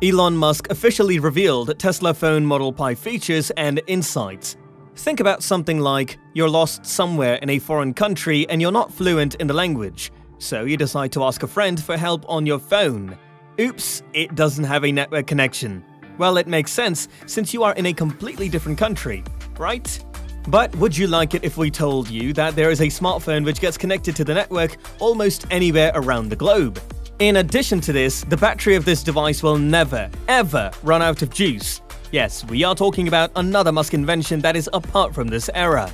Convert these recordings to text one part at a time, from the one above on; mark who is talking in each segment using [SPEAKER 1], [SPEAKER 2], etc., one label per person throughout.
[SPEAKER 1] Elon Musk officially revealed Tesla phone Model Pi features and insights. Think about something like you're lost somewhere in a foreign country and you're not fluent in the language, so you decide to ask a friend for help on your phone. Oops, it doesn't have a network connection. Well, it makes sense since you are in a completely different country, right? But would you like it if we told you that there is a smartphone which gets connected to the network almost anywhere around the globe? In addition to this, the battery of this device will never, ever run out of juice. Yes, we are talking about another Musk invention that is apart from this era.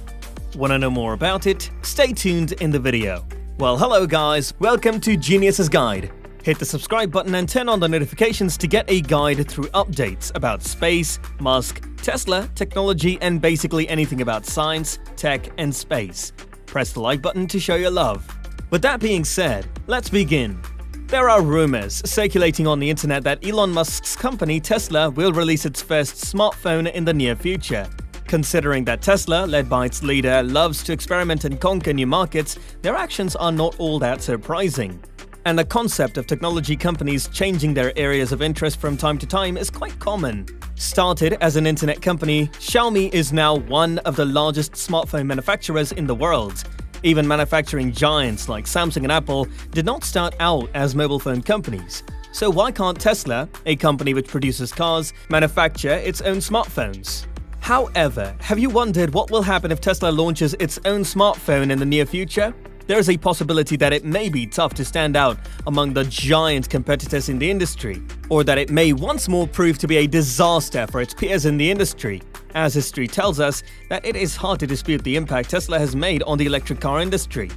[SPEAKER 1] Wanna know more about it? Stay tuned in the video. Well, hello guys, welcome to Genius's Guide. Hit the subscribe button and turn on the notifications to get a guide through updates about space, Musk, Tesla, technology, and basically anything about science, tech, and space. Press the like button to show your love. With that being said, let's begin. There are rumors circulating on the internet that Elon Musk's company Tesla will release its first smartphone in the near future. Considering that Tesla, led by its leader, loves to experiment and conquer new markets, their actions are not all that surprising. And the concept of technology companies changing their areas of interest from time to time is quite common. Started as an internet company, Xiaomi is now one of the largest smartphone manufacturers in the world. Even manufacturing giants like Samsung and Apple did not start out as mobile phone companies. So why can't Tesla, a company which produces cars, manufacture its own smartphones? However, have you wondered what will happen if Tesla launches its own smartphone in the near future? There is a possibility that it may be tough to stand out among the giant competitors in the industry, or that it may once more prove to be a disaster for its peers in the industry, as history tells us that it is hard to dispute the impact Tesla has made on the electric car industry.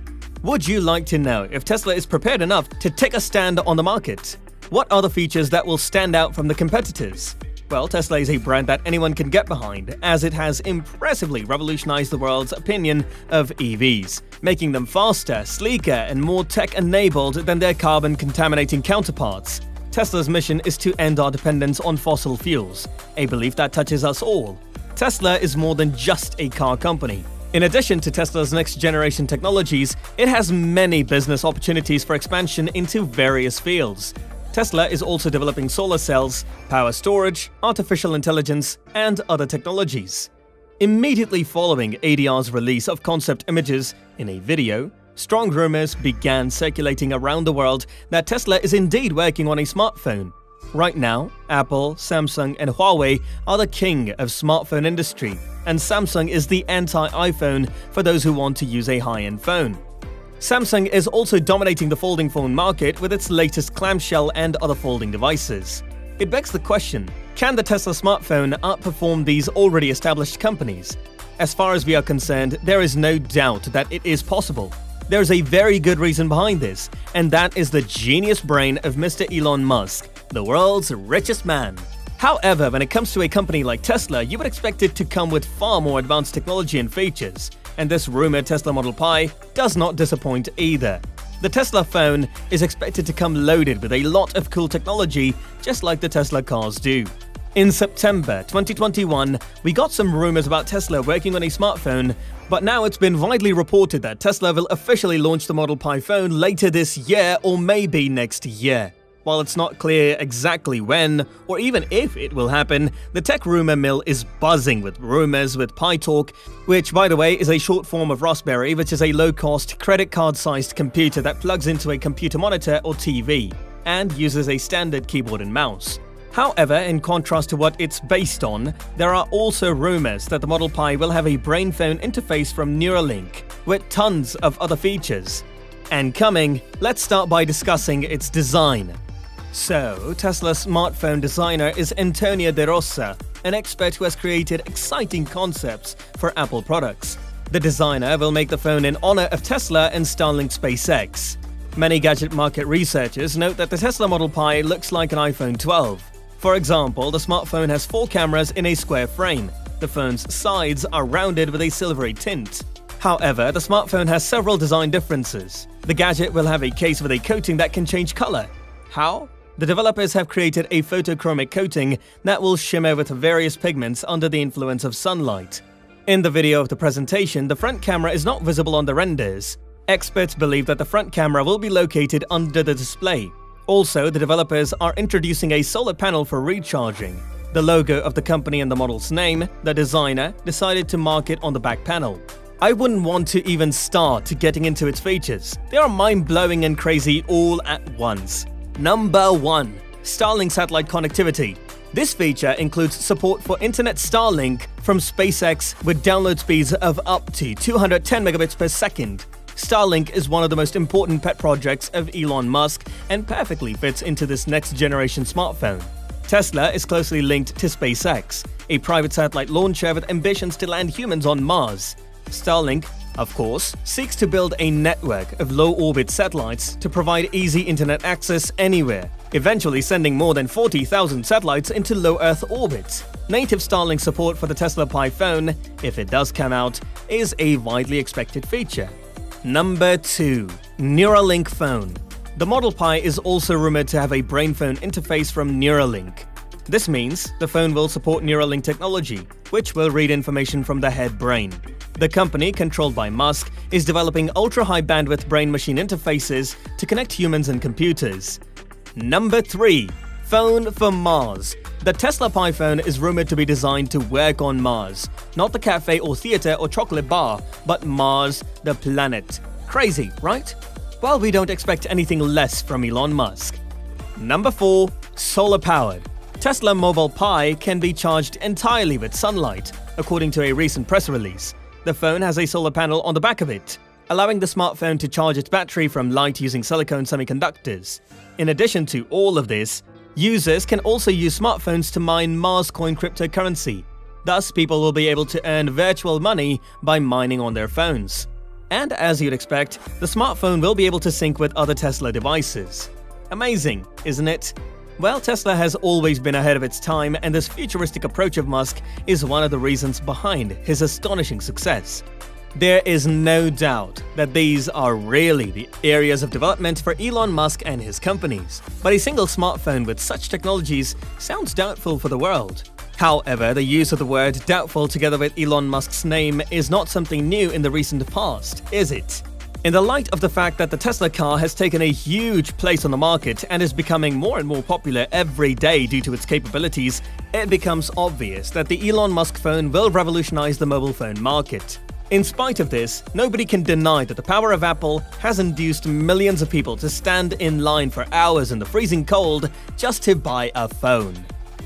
[SPEAKER 1] Would you like to know if Tesla is prepared enough to take a stand on the market? What are the features that will stand out from the competitors? Well, Tesla is a brand that anyone can get behind, as it has impressively revolutionized the world's opinion of EVs, making them faster, sleeker, and more tech-enabled than their carbon-contaminating counterparts. Tesla's mission is to end our dependence on fossil fuels, a belief that touches us all. Tesla is more than just a car company. In addition to Tesla's next-generation technologies, it has many business opportunities for expansion into various fields. Tesla is also developing solar cells, power storage, artificial intelligence, and other technologies. Immediately following ADR's release of concept images in a video, strong rumors began circulating around the world that Tesla is indeed working on a smartphone. Right now, Apple, Samsung, and Huawei are the king of smartphone industry, and Samsung is the anti-iPhone for those who want to use a high-end phone. Samsung is also dominating the folding phone market with its latest clamshell and other folding devices. It begs the question, can the Tesla smartphone outperform these already established companies? As far as we are concerned, there is no doubt that it is possible. There is a very good reason behind this, and that is the genius brain of Mr. Elon Musk, the world's richest man. However, when it comes to a company like Tesla, you would expect it to come with far more advanced technology and features. And this rumored Tesla Model Pi does not disappoint either. The Tesla phone is expected to come loaded with a lot of cool technology, just like the Tesla cars do. In September 2021, we got some rumors about Tesla working on a smartphone, but now it's been widely reported that Tesla will officially launch the Model Pi phone later this year or maybe next year. While it's not clear exactly when, or even if it will happen, the tech rumor mill is buzzing with rumors with Pi Talk, which, by the way, is a short form of Raspberry, which is a low-cost, credit card-sized computer that plugs into a computer monitor or TV, and uses a standard keyboard and mouse. However, in contrast to what it's based on, there are also rumors that the Model Pi will have a brain phone interface from Neuralink, with tons of other features. And coming, let's start by discussing its design. So, Tesla's smartphone designer is Antonio De Rosa, an expert who has created exciting concepts for Apple products. The designer will make the phone in honor of Tesla and Starlink SpaceX. Many gadget market researchers note that the Tesla Model Pi looks like an iPhone 12. For example, the smartphone has 4 cameras in a square frame. The phone's sides are rounded with a silvery tint. However, the smartphone has several design differences. The gadget will have a case with a coating that can change color. How? The developers have created a photochromic coating that will shimmer with various pigments under the influence of sunlight. In the video of the presentation, the front camera is not visible on the renders. Experts believe that the front camera will be located under the display. Also, the developers are introducing a solar panel for recharging. The logo of the company and the model's name, the designer decided to mark it on the back panel. I wouldn't want to even start getting into its features. They are mind-blowing and crazy all at once. Number 1. Starlink satellite connectivity. This feature includes support for Internet Starlink from SpaceX with download speeds of up to 210 megabits per second. Starlink is one of the most important pet projects of Elon Musk and perfectly fits into this next-generation smartphone. Tesla is closely linked to SpaceX, a private satellite launcher with ambitions to land humans on Mars. Starlink, of course, seeks to build a network of low-orbit satellites to provide easy internet access anywhere, eventually sending more than 40,000 satellites into low Earth orbit. Native Starlink support for the Tesla Pi phone, if it does come out, is a widely expected feature. Number 2. Neuralink Phone. The Model Pi is also rumored to have a brain phone interface from Neuralink. This means the phone will support Neuralink technology, which will read information from the head brain. The company, controlled by Musk, is developing ultra-high bandwidth brain-machine interfaces to connect humans and computers. Number 3. Phone for Mars. The Tesla Pi phone is rumored to be designed to work on Mars. Not the cafe or theater or chocolate bar, but Mars, the planet. Crazy, right? Well, we don't expect anything less from Elon Musk. Number 4. Solar-powered. Tesla Mobile Pi can be charged entirely with sunlight, according to a recent press release. The phone has a solar panel on the back of it, allowing the smartphone to charge its battery from light using silicone semiconductors. In addition to all of this, users can also use smartphones to mine Mars coin cryptocurrency. Thus, people will be able to earn virtual money by mining on their phones. And as you'd expect, the smartphone will be able to sync with other Tesla devices. Amazing, isn't it? Well, Tesla has always been ahead of its time, and this futuristic approach of Musk is one of the reasons behind his astonishing success. There is no doubt that these are really the areas of development for Elon Musk and his companies, but a single smartphone with such technologies sounds doubtful for the world. However, the use of the word doubtful together with Elon Musk's name is not something new in the recent past, is it? In the light of the fact that the Tesla car has taken a huge place on the market and is becoming more and more popular every day due to its capabilities, it becomes obvious that the Elon Musk phone will revolutionize the mobile phone market. In spite of this, nobody can deny that the power of Apple has induced millions of people to stand in line for hours in the freezing cold just to buy a phone.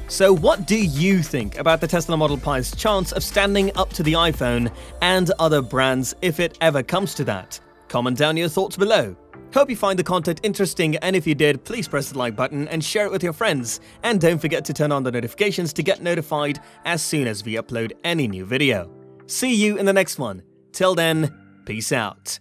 [SPEAKER 1] So what do you think about the Tesla Model Pi's chance of standing up to the iPhone and other brands if it ever comes to that? Comment down your thoughts below. Hope you find the content interesting, and if you did, please press the like button and share it with your friends. And don't forget to turn on the notifications to get notified as soon as we upload any new video. See you in the next one. Till then, peace out.